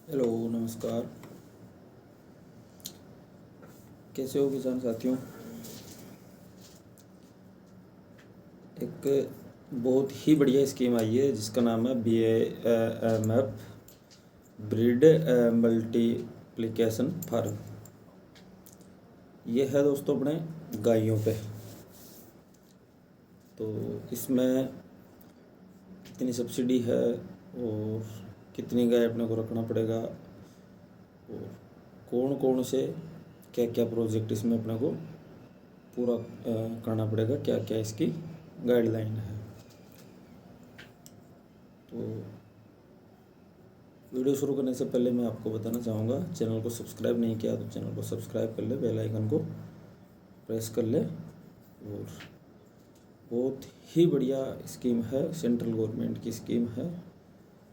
Hello, नमस्कार। कैसे हो किसान साथियों। एक बहुत ही बढ़िया स्कीम आई है जिसका नाम है BAMF ब्रीड मल्टीप्लिकेशन फार्म। ये है दोस्तों अपने गायों पे। तो इसमें कितनी सब्सिडी है और कितनी गाय अपने को रखना पड़ेगा और कौन कौन से क्या क्या प्रोजेक्ट इसमें अपने को पूरा करना पड़ेगा, क्या क्या इसकी गाइडलाइन है। तो वीडियो शुरू करने से पहले मैं आपको बताना चाहूँगा, चैनल को सब्सक्राइब नहीं किया तो चैनल को सब्सक्राइब कर ले, बेल आइकन को प्रेस कर ले। और बहुत ही बढ़िया स्कीम है, सेंट्रल गवर्नमेंट की स्कीम है।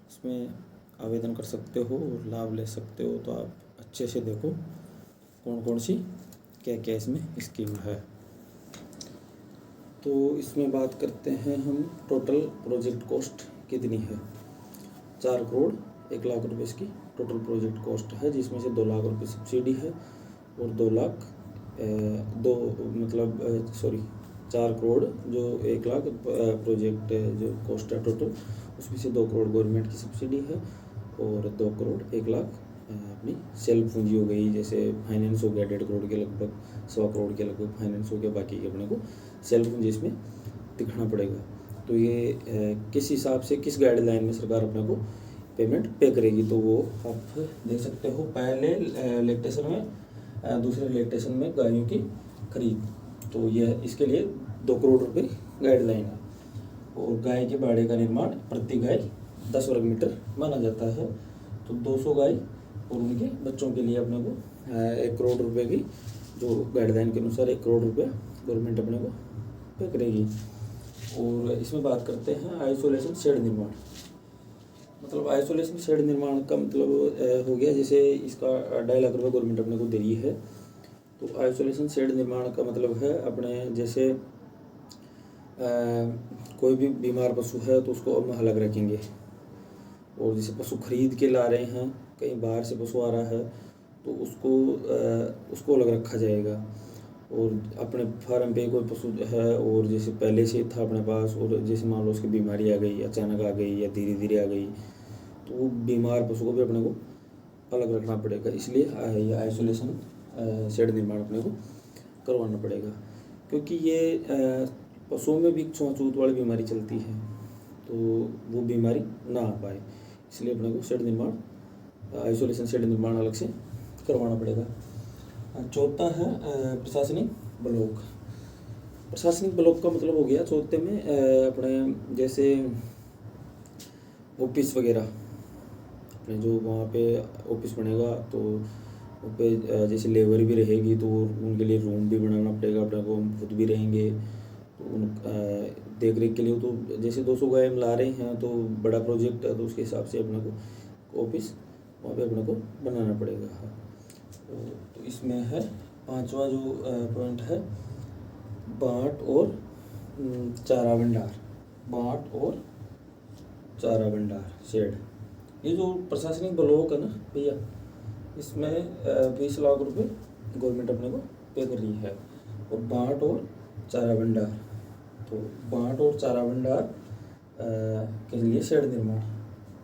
इसमें आवेदन कर सकते हो और लाभ ले सकते हो। तो आप अच्छे से देखो कौन कौन सी क्या क्या इसमें स्कीम है। तो इसमें बात करते हैं हम, टोटल प्रोजेक्ट कॉस्ट कितनी है। 4 करोड़ 1 लाख रुपए इसकी टोटल प्रोजेक्ट कॉस्ट है, जिसमें से 2 लाख रुपए सब्सिडी है और 2 लाख 4 करोड़ जो 1 लाख प्रोजेक्ट जो कॉस्ट है टोटल, उसमें से 2 करोड़ गवर्नमेंट की सब्सिडी है और 2 करोड़ 1 लाख अपनी सेल्फ पूंजी हो गई। जैसे फाइनेंस हो गया 1.5 करोड़ के लगभग, 1.25 करोड़ के लगभग फाइनेंस हो गया, बाकी के अपने को सेल्फ पूंजी इसमें दिखाना पड़ेगा। तो ये किस हिसाब से, किस गाइडलाइन में सरकार अपने को पेमेंट पे करेगी, तो वो आप देख सकते हो। पहले लैक्टेशन में, दूसरे लैक्टेशन में गायों की खरीद, तो यह इसके लिए 2 करोड़ रुपए गाइडलाइन है। और गाय के बाड़े का निर्माण प्रति गाय 10 वर्ग मीटर माना जाता है। तो 200 गाय और उनके बच्चों के लिए अपने को 1 करोड़ रुपए की, जो गाइडलाइन के अनुसार 1 करोड़ रुपया गवर्नमेंट अपने को पे करेगी। और इसमें बात करते हैं आइसोलेशन शेड निर्माण। मतलब आइसोलेशन शेड निर्माण का मतलब हो गया, जैसे इसका 2.5 लाख रुपये गवर्नमेंट अपने को दे रही है। तो आइसोलेशन शेड निर्माण का मतलब है अपने जैसे कोई भी बीमार पशु है तो उसको हम अलग रखेंगे। और जैसे पशु खरीद के ला रहे हैं, कहीं बाहर से पशु आ रहा है तो उसको अलग रखा जाएगा। और अपने फार्म पे कोई पशु है और जैसे पहले से था अपने पास, और जैसे मान लो उसकी बीमारी आ गई, अचानक आ गई या धीरे धीरे आ गई, तो वो बीमार पशु को भी अपने को अलग रखना पड़ेगा। इसलिए ये आइसोलेशन शेड निर्माण अपने को करवाना पड़ेगा, क्योंकि ये पशुओं में भी छूत वाली बीमारी चलती है, तो वो बीमारी ना आ पाए, इसलिए अपने को शेड निर्माण, आइसोलेशन शेड निर्माण अलग से करवाना पड़ेगा। चौथा है प्रशासनिक ब्लॉक। प्रशासनिक ब्लॉक का मतलब हो गया चौथे में अपने जैसे ऑफिस वगैरह, अपने जो वहाँ पे ऑफिस बनेगा तो वहाँ पे जैसे लेबर भी रहेगी तो उनके लिए रूम भी बनाना पड़ेगा अपने को, हम खुद भी रहेंगे तो उन देख रेख के लिए। तो जैसे 200 गाय हम ला रहे हैं तो बड़ा प्रोजेक्ट है, तो उसके हिसाब से अपने को ऑफिस वहाँ पे अपने को बनाना पड़ेगा। तो इसमें है 5वां जो पॉइंट है, बाट और चारा भंडार। बाट और चारा भंडार शेड, ये जो प्रशासनिक ब्लॉक है ना भैया, इसमें 20 लाख रुपए गवर्नमेंट अपने को पे कर रही है। और बाट और चारा भंडार, तो बाट और चारा भंडार के लिए शेड निर्माण,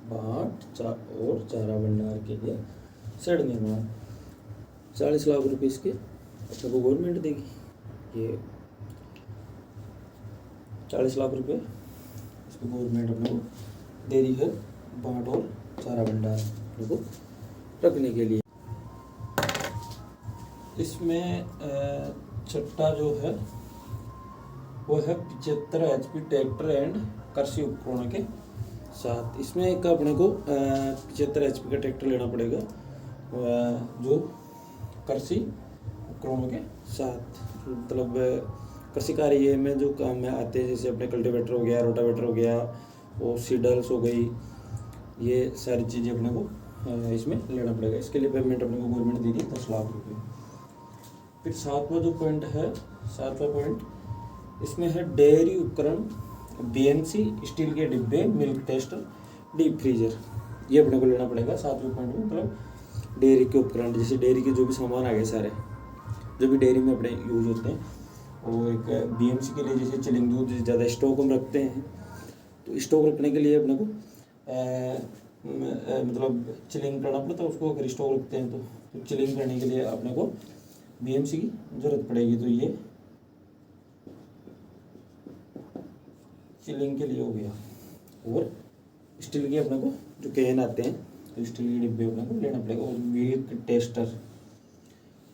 बाट और चारा भंडार के लिए शेड निर्माण 40 लाख रुपए इसके अपने को गवर्नमेंट देगी। ये 40 लाख रुपए इसको गवर्नमेंट अपने को दे रही है बाट और चारा भंडार अपने को रखने के लिए। इसमें छठा जो है वो है 75 HP ट्रैक्टर एंड कृषि उपकरणों के साथ। इसमें एक अपने को 75 HP का ट्रैक्टर लेना पड़ेगा जो कृषि उपकरणों के साथ, मतलब कृषि कार्य में जो काम में आते हैं, जैसे अपने कल्टीवेटर हो गया, रोटावेटर हो गया और सीडल्स हो गई, ये सारी चीज़ें अपने को इसमें लेना पड़ेगा। इसके लिए पेमेंट अपने को गवर्नमेंट दे दी 10 लाख रुपये। फिर 7वां जो पॉइंट है, 7वां पॉइंट इसमें है डेयरी उपकरण, BNC, स्टील के डिब्बे, मिल्क टेस्टर, डीप फ्रीजर। ये अपने को लेना पड़ेगा। 7वें पॉइंट में मतलब डेयरी के उपकरण, जैसे डेयरी के जो भी सामान आ गए सारे जो भी डेयरी में अपने यूज होते हैं। और एक बीएमसी के लिए जैसे चिलिंग दूध ज़्यादा स्टॉक हम रखते हैं, तो स्टॉक रखने के लिए अपने को मतलब चिलिंग करना पड़ता है उसको। अगर स्टॉक रखते हैं तो चिलिंग करने के लिए अपने को बीएमसी की ज़रूरत पड़ेगी। तो ये चिलिंग के लिए हो गया। और स्टील के अपने को जो कैन आते हैं, तो स्टील के डिब्बे अपने को लेना पड़ेगा। और मिल्क टेस्टर,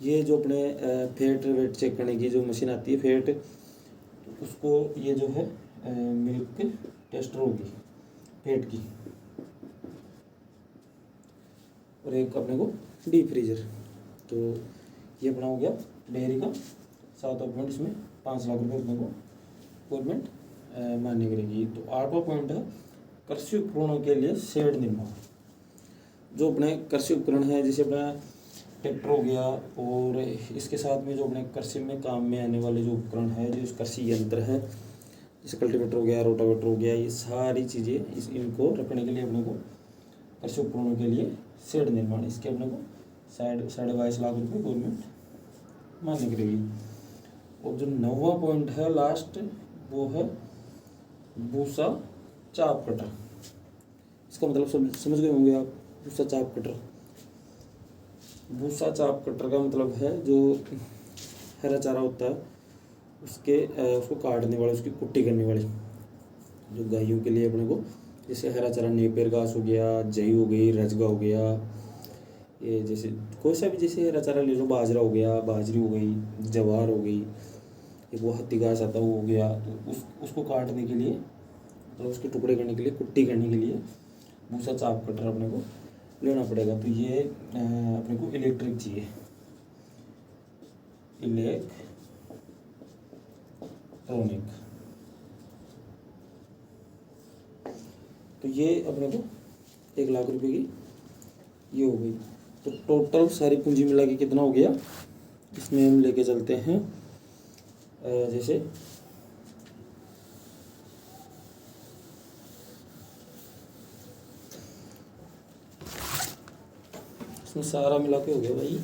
ये जो अपने फैट वेट चेक करने की जो मशीन आती है फैट, उसको ये जो है मिल्क टेस्टर होगी फैट की। और एक अपने को डीप फ्रीजर। तो ये अपना हो गया डेयरी का 7वां पॉइंट। इसमें 5 लाख रुपये अपने को गवर्नमेंट मान्य करेगी। तो 8वां पॉइंट है कृषि उपकरणों के लिए शेड निर्माण। जो अपने कृषि उपकरण है, जैसे अपना ट्रैक्टर हो गया, और इसके साथ में जो अपने कृषि में काम में आने वाले जो उपकरण है, जो कृषि यंत्र है, जैसे कल्टीवेटर हो गया, रोटावेटर हो गया, ये सारी चीज़ें इनको रखने के लिए अपने को कृषि उपकरणों के लिए शेड निर्माण, इसके अपने को 22.5 लाख रुपये गवर्नमेंट मान्य करेगी। और जो 9वां पॉइंट है लास्ट, वो है भूसा चाप कटर। इसका मतलब समझ गए होंगे आप, भूसा चाप कटर। भूसा चाप कटर का मतलब है जो हरा चारा होता है उसको काटने वाले, उसकी कुट्टी करने वाले, जो गायों के लिए अपने को, जैसे हरा चारा नेपियर घास हो गया, जई हो गई, रजगा हो गया, ये जैसे कोई सा भी जैसे हरा चारा ले लो, बाजरा हो गया, बाजरी हो गई, जवार हो गई, एक वो हत्ती घास आता है वो हो गया। तो उसको काटने के लिए, तो उसके टुकड़े करने के लिए, कुट्टी करने के लिए भूसा चाप कटर अपने को लेना पड़ेगा। तो ये अपने को इलेक्ट्रिक चाहिए, इलेक्ट्रॉनिक। तो ये अपने को 1 लाख रुपए की ये हो गई। तो टोटल सारी पूंजी मिला के कितना हो गया, इसमें हम लेके चलते हैं। जैसे इसमें सारा मिला के हो गया भाई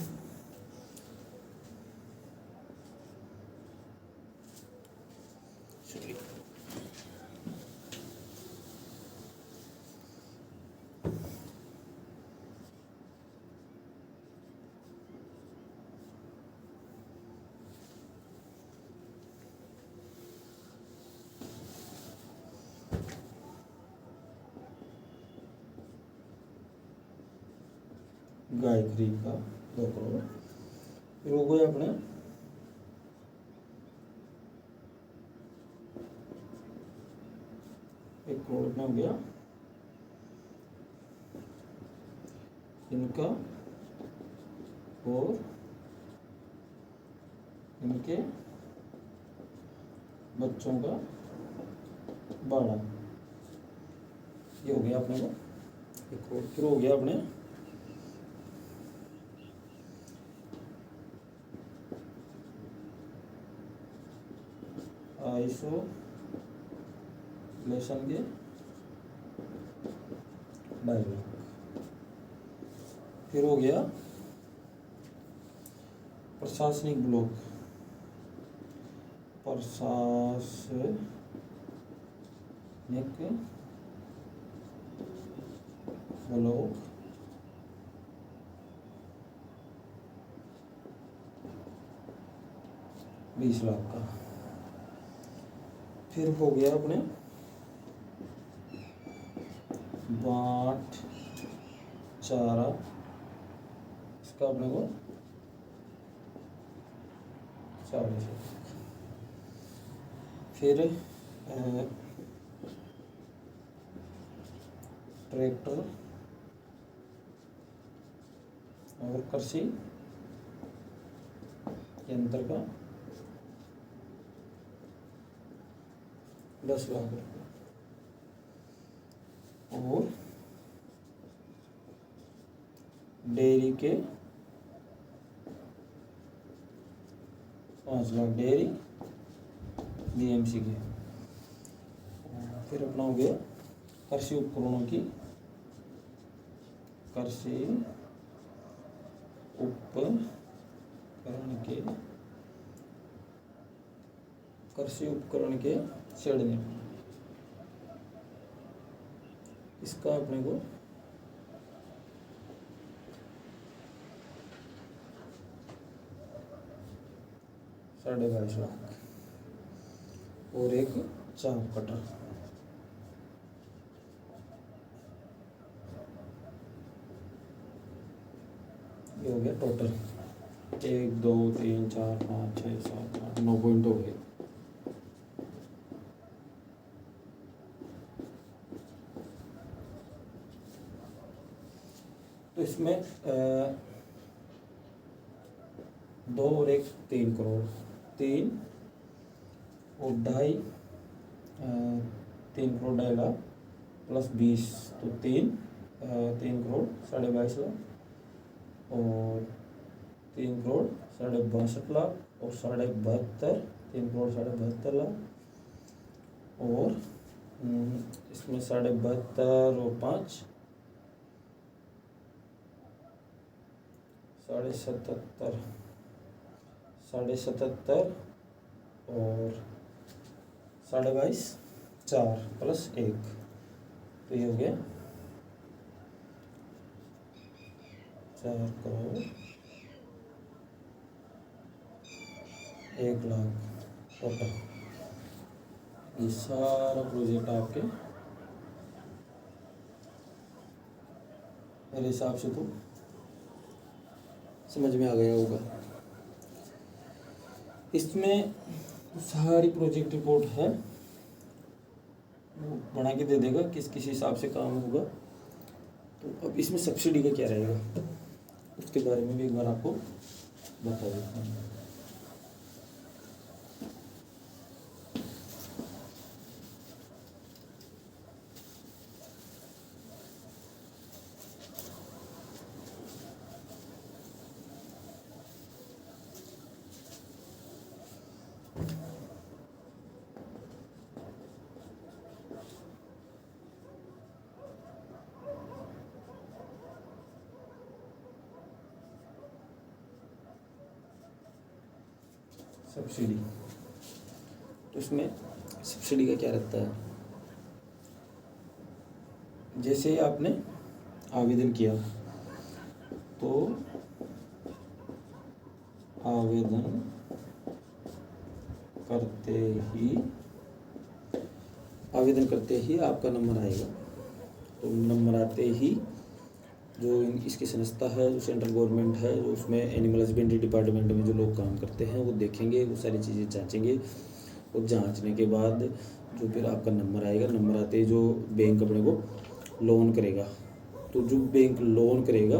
गाय खरीद का 2 करोड़। फिर हो गया अपने एक करोड़ में हो गया इनका और इनके बच्चों का भाड़ा, ये हो गया अपने को 1 करोड़। फिर हो गया अपने आइसोलेशन के 2.5 लाख। फिर हो गया प्रशासनिक ब्लॉक, प्रशासनिक ब्लॉक 20 लाख का। फिर हो गया अपने बाट चारा, इसका अपने को 40 लाख। फिर ट्रैक्टर और कृषि यंत्र का 10 लाख रुपये। और डेयरी के 5 लाख, डेयरी बीएमसी के। फिर अपना हो गया कृषि उपकरणों की कृषि उपकरण के शेड निर्माण, इसका अपने को 22.5 लाख। और एक चाप कटर, ये हो गया टोटल 1 2 3 4 5 6 7 8 9 पॉइंट हो गए। तो इसमें 2 और 1 3 करोड़, 3 और 2.5 3 करोड़ 2.5 लाख प्लस 20, तो 3 करोड़ 22.5 लाख और 3 करोड़ 62.5 लाख और 72.5, 3 करोड़ 72.5 लाख और इसमें 72.5 और 5 77.5 और 22.5 4 प्लस 1, तो ये हो गया 4 करोड़ 1 लाख टोटल। ये सारा प्रोजेक्ट आपके मेरे हिसाब से तो समझ में आ गया होगा। इसमें सारी प्रोजेक्ट रिपोर्ट है, वो बना के दे देगा किस किस हिसाब से काम होगा। तो अब इसमें सब्सिडी का क्या रहेगा उसके बारे में भी एक बार आपको बता देता हूँ। सब्सिडी, तो इसमें सब्सिडी का क्या रहता है, जैसे ही आपने आवेदन किया तो आवेदन करते ही आपका नंबर आएगा। तो नंबर आते ही जो इसकी संस्था है, जो सेंट्रल गवर्नमेंट है, जो उसमें एनिमल हस्बेंड्री डिपार्टमेंट में जो लोग काम करते हैं वो देखेंगे, वो सारी चीज़ें जांचेंगे और जांचने के बाद जो फिर आपका नंबर आएगा, नंबर आते ही जो बैंक अपने को लोन करेगा, तो जो बैंक लोन करेगा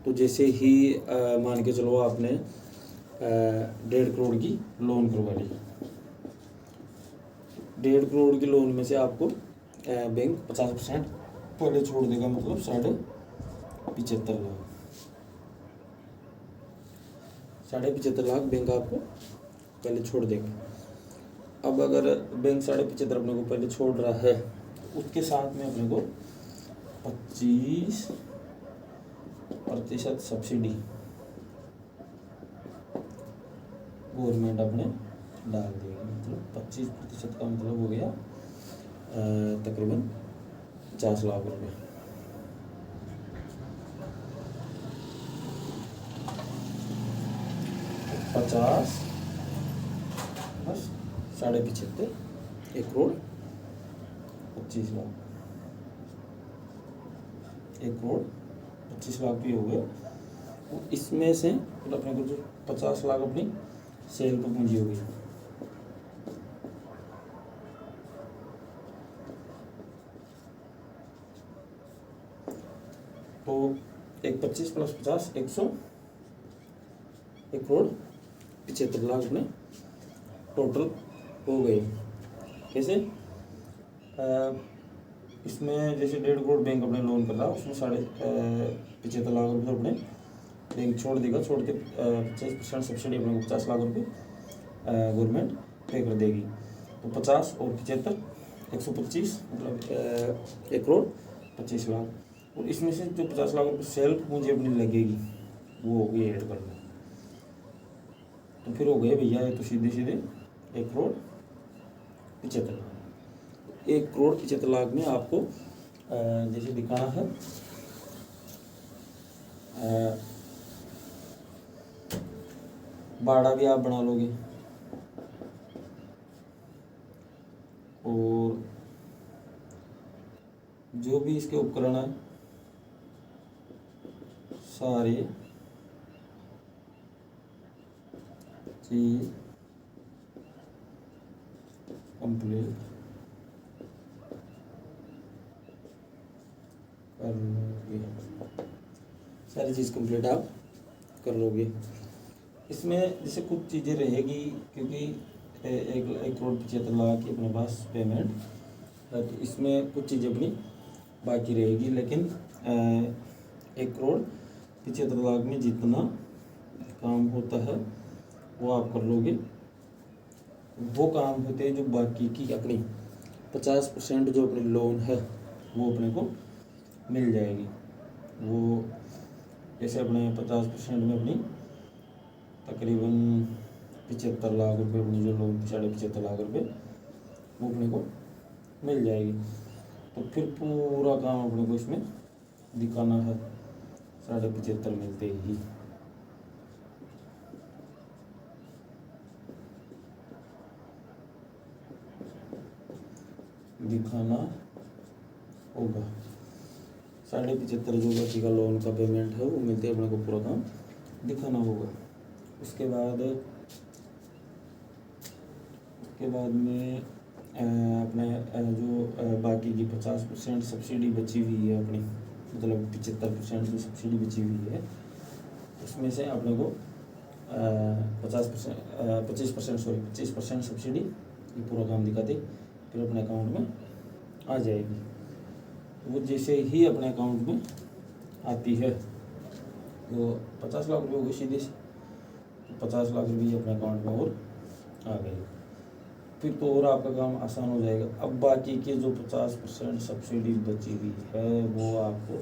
तो जैसे ही मान के चलो आपने 1.5 करोड़ की लोन करवा ली, 1.5 करोड़ की लोन में से आपको बैंक 50% पहले छोड़ देगा, मतलब 75.5 लाख, 75.5 लाख बैंक आपको पहले छोड़ देगा। अब अगर बैंक 75.5 अपने को पहले छोड़ रहा है, उसके साथ में अपने को 25% सब्सिडी गवर्नमेंट अपने डाल देगी, मतलब 25% का मतलब हो गया तकरीबन 50 लाख रुपये। बस 75.5 1 करोड़ 25 लाख, 1 करोड़ 25 लाख भी हो गए। इसमें से अपने को जो 50 लाख अपनी सेल पर पूंजी होगी, तो 25 + 50 1 करोड़ 75 लाख अपने टोटल हो गए। कैसे इसमें जैसे 1.5 करोड़ बैंक अपने लोन कर रहा है, उसमें 75 लाख रुपये अपने बैंक छोड़ देगा, छोड़ के 25% सब्सिडी अपने को 50 लाख रुपये गवर्नमेंट पे कर देगी। तो 50 और 75 125 मतलब 1 करोड़ 25 लाख। और इसमें से जो 50 लाख रुपये सेल्फ पूंजी अपनी लगेगी वो होगी ऐड करना। तो फिर हो गए भैया ये तो सीधे सीधे 1,75,00,000। 1,75,00,000 में आपको जैसे दिखाना है बाड़ा भी आप बना लोगे और जो भी इसके उपकरण है सारे चीज कंप्लीट कर लोगे, सारी चीज़ कंप्लीट आप कर लोगे। इसमें जैसे कुछ चीज़ें रहेगी क्योंकि 1,75,00,000 की अपने पास पेमेंट है, तो इसमें कुछ चीज़ें अपनी बाकी रहेगी, लेकिन 1,75,00,000 में जितना काम होता है वो आप कर लोगे। वो काम होते हैं जो बाकी की अपनी 50% जो अपनी लोन है वो अपने को मिल जाएगी। वो जैसे अपने 50% में अपनी तकरीबन 75 लाख रुपए अपनी जो लोन थी 75.5 लाख रुपए वो अपने को मिल जाएगी। तो फिर पूरा काम अपने को इसमें दिखाना है 75.5 मिलते ही। दिखाना होगा 75.5 जो बाकी का लोन का पेमेंट है वो मिलते अपने को पूरा काम दिखाना होगा। उसके बाद में अपने जो बाकी की 50% सब्सिडी बची हुई है अपनी, मतलब 75% जो सब्सिडी बची हुई है उसमें से अपने को 25% सब्सिडी ये पूरा काम दिखाते फिर अपने अकाउंट में आ जाएगी। वो जैसे ही अपने अकाउंट में आती है तो 50 लाख रुपये हो गए सीधे से, 50 लाख रुपये अपने अकाउंट में और आ गए। फिर तो और आपका काम आसान हो जाएगा। अब बाकी के जो 50% सब्सिडी बची हुई है वो आपको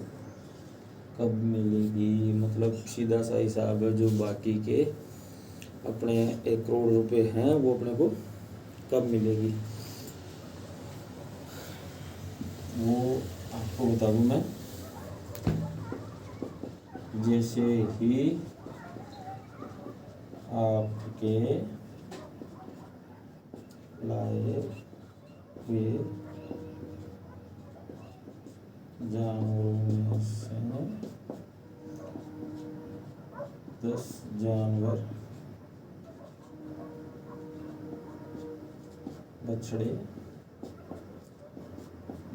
कब मिलेगी, मतलब सीधा सा हिसाब है, जो बाकी के अपने 1 करोड़ रुपए हैं वो अपने को कब मिलेगी वो आपको बता दूँ मैं। जैसे ही आपके लाए हुए जानवरों में से 10 जानवर बछड़े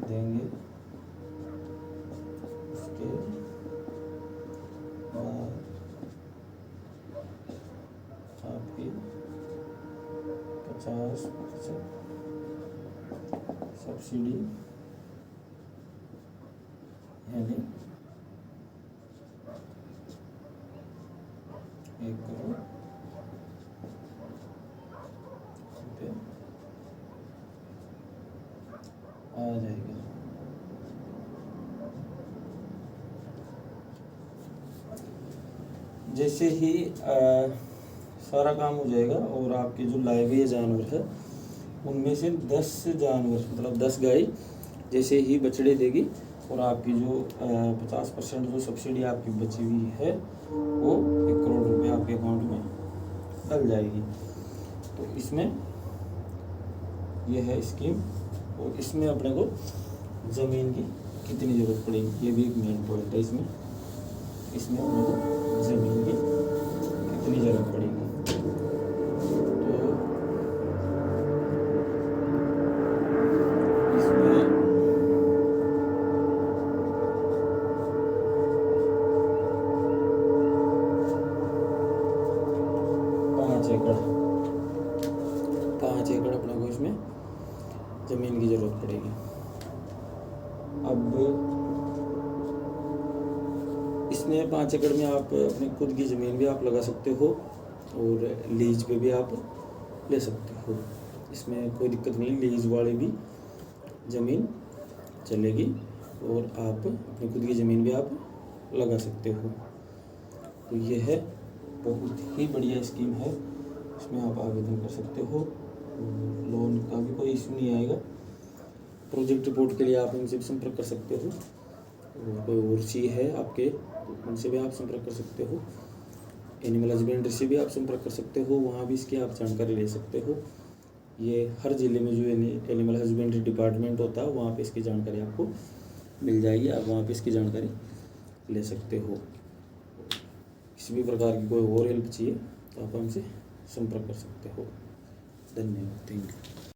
देंगे, उसके बाद आपकी 50% सब्सिडी यानी 1 करोड़ रुपये आ जाएगा। जैसे ही सारा काम हो जाएगा और आपके जो लाए हुए जानवर है उनमें से 10 जानवर मतलब 10 गाय जैसे ही बछड़े देगी और आपकी जो 50% जो सब्सिडी आपकी बची हुई है वो 1 करोड़ रुपये आपके अकाउंट में डल जाएगी। तो इसमें यह है स्कीम। और इसमें अपने को ज़मीन की कितनी ज़रूरत पड़ेगी ये भी एक मेन पॉइंट है। इसमें अपने को ज़मीन की कितनी ज़रूरत पड़ेगी, तो इसमें 5 एकड़ अपने को इसमें ज़मीन की ज़रूरत पड़ेगी। अब इसमें 5 एकड़ में आप अपनी खुद की ज़मीन भी आप लगा सकते हो और लीज पे भी आप ले सकते हो। इसमें कोई दिक्कत नहीं, लीज वाली भी ज़मीन चलेगी और आप अपनी खुद की ज़मीन भी आप लगा सकते हो। तो ये है, बहुत ही बढ़िया स्कीम है, इसमें आप आवेदन कर सकते हो। लोन का भी कोई इशू नहीं आएगा। प्रोजेक्ट रिपोर्ट के लिए आप इनसे भी संपर्क कर सकते हो, और कोई और चीज़ है आपके तो उनसे भी आप संपर्क कर सकते हो। एनिमल हस्बेंड्री से भी आप संपर्क कर सकते हो, वहाँ भी इसकी आप जानकारी ले सकते हो। ये हर ज़िले में जो एनिमल हस्बेंड्री डिपार्टमेंट होता है वहाँ पे इसकी जानकारी आपको मिल जाएगी, आप वहाँ पे इसकी जानकारी ले सकते हो। किसी भी प्रकार की कोई और हेल्प चाहिए तो आप हमसे संपर्क कर सकते हो। धन्यवाद, थैंक यू।